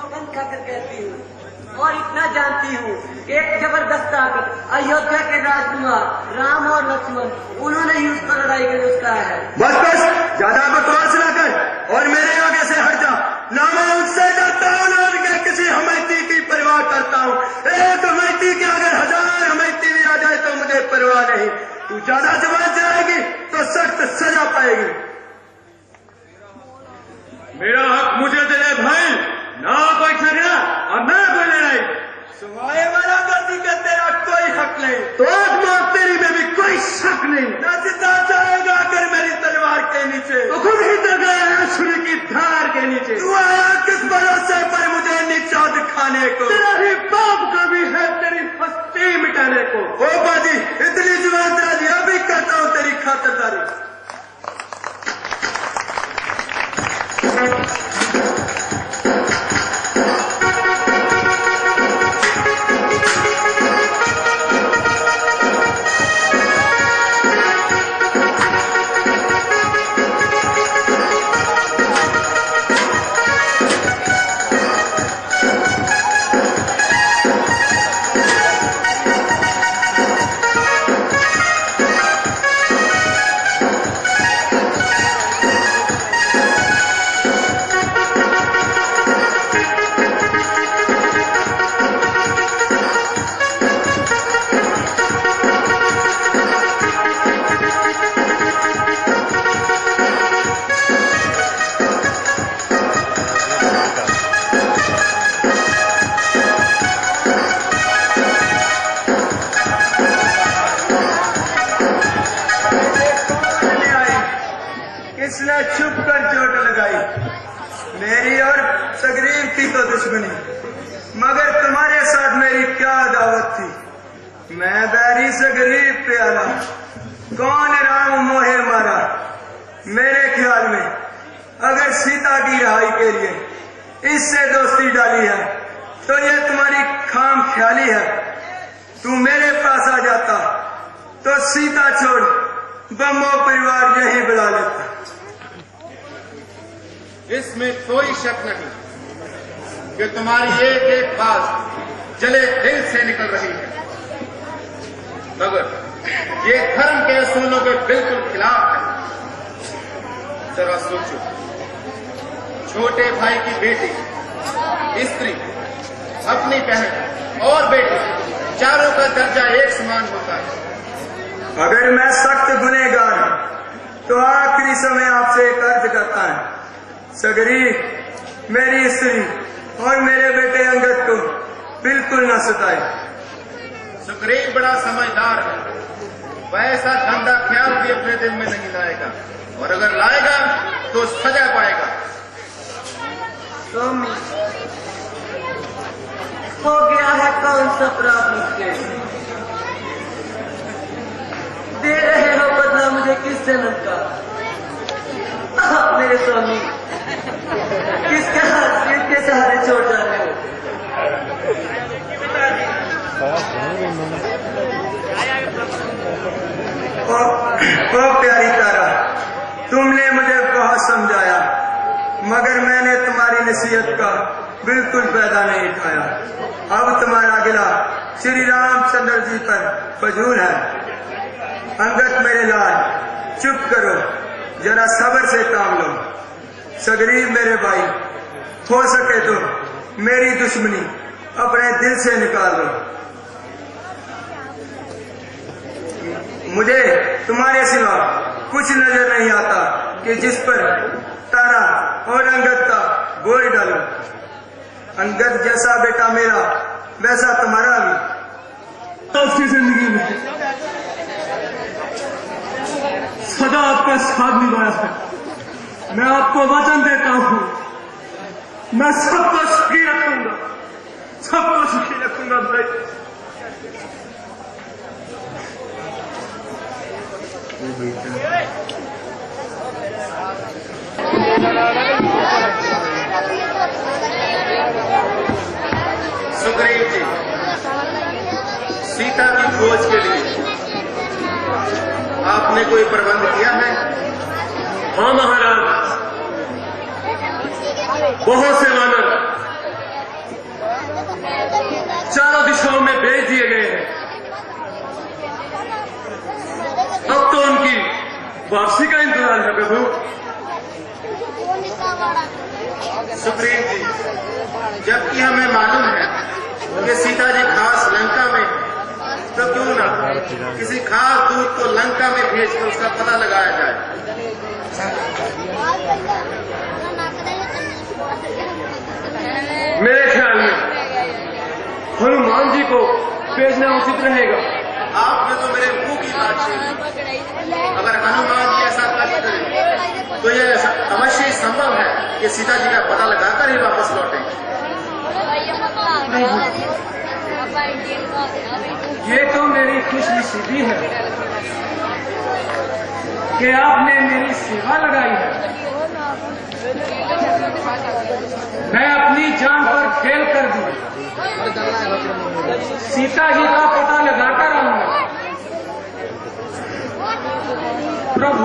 कसम खाकर कहती हूँ और इतना जानती हूँ, एक जबरदस्त ताकत अयोध्या के राजकुमार राम और लक्ष्मण, उन्होंने ही उस पर लड़ाई कर उसका है। बस बस, ज्यादा बकवास ना कर और मेरे आगे से हट जा। ना मैं उनसे डरता हूँ, ना उनके किसी हमैती की परवाह करता हूँ। एक हमैती के अगर 1000 हमैती भी आ जाए तो मुझे परवाह नहीं। तू ज्यादा जबान चलाएगी तो सख्त सजा पाएगी। मेरा हक मुझे दे दे भाई, ना कोई झगड़ा और ना कोई लड़ाई। सुवाए वाला गलती का तेरा कोई हक नहीं, तो आत्मा तेरी में भी कोई शक नहीं। ना जिंदा जाएगा अगर मेरी तलवार के नीचे, तो खुद ही तो गया है छुरी की धार के नीचे। तू आया किस भरोसे पर मुझे नीचा दिखाने को? तेरा ही बाप का भी है तेरी हस्ती मिटाने को। ओ बाजी, इतनी जुबान तेरी अभी करता हूँ तेरी खातिरदारी। इसने छुप कर चोट लगाई। मेरी और सगरीब की तो दुश्मनी, मगर तुम्हारे साथ मेरी क्या दावत थी। मैं बैरी सगरीब पे आला, कौन राम मोहे मारा। मेरे ख्याल में अगर सीता की रहाई के लिए इससे दोस्ती डाली है तो ये तुम्हारी खाम ख्याली है। तू मेरे पास आ जाता तो सीता छोड़ बम्बो परिवार यही बुला लेता। इसमें कोई शक नहीं कि तुम्हारी एक एक बात जले दिल से निकल रही है, मगर ये धर्म के असूलों के बिल्कुल खिलाफ है। जरा सोचो, छोटे भाई की बेटी, स्त्री, अपनी बहन और बेटी, चारों का दर्जा एक समान होता है। अगर मैं सख्त गुनहगार हूं तो आखिरी समय आपसे एक अर्ज करता है, सगरीब, मेरी स्त्री और मेरे बेटे अंगद को बिल्कुल न सताए। सुग्रीव बड़ा समझदार है, वह ऐसा गंदा ख्याल भी अपने दिल में नहीं लाएगा, और अगर लाएगा तो सजा पाएगा। स्वामी, हो गया है कौन सा अपराध मुझसे? दे रहे हो बदला मुझे किस जन्म का? मेरे स्वामी, किसके सहारे छोड़ जा रहे हो? ओ प्यारी तारा, तुमने मुझे बहुत समझाया, मगर मैंने तुम्हारी नसीहत का बिल्कुल फायदा नहीं उठाया। अब तुम्हारा गिला श्री रामचंद्र जी पर फजूल है। अंगद मेरे लाल, चुप करो, जरा सब्र से काम लो। सगरीब मेरे भाई, हो सके तो मेरी दुश्मनी अपने दिल से निकाल दो। मुझे तुम्हारे सिवा कुछ नजर नहीं आता कि जिस पर तारा और अंगद का बोझ डालो। अंगद जैसा बेटा मेरा, वैसा तुम्हारा भी। तो उसकी जिंदगी में सदा आपका साथ निभाया है। मैं आपको वचन देता हूं, मैं सबको सुखी रखूंगा, सबको सुखी रखूंगा भाई। सुग्रीव जी, सीता की खोज के लिए आपने कोई प्रबंध किया है? हाँ महाराज, बहुत से वानर वापसी का इंतजार है प्रभु। सुग्रीव जी, जबकि हमें मालूम है कि सीता जी खास लंका में, तो क्यों ना किसी खास दूत को लंका में भेजकर उसका पता लगाया जाए। मेरे ख्याल में हनुमान जी को भेजना उचित रहेगा। आपने तो मेरे मुंह की बात छीनी। अगर हनुमान जी ऐसा कार्य करें तो यह अवश्य संभव है कि सीता जी का पता लगाकर ही वापस लौटें। ये तो मेरी खुशनसीबी है कि आपने मेरी सेवा लगाई है। मैं अपनी जान पर खेल कर दूं, सीता जी का पता लगाकर आऊंगा। प्रभु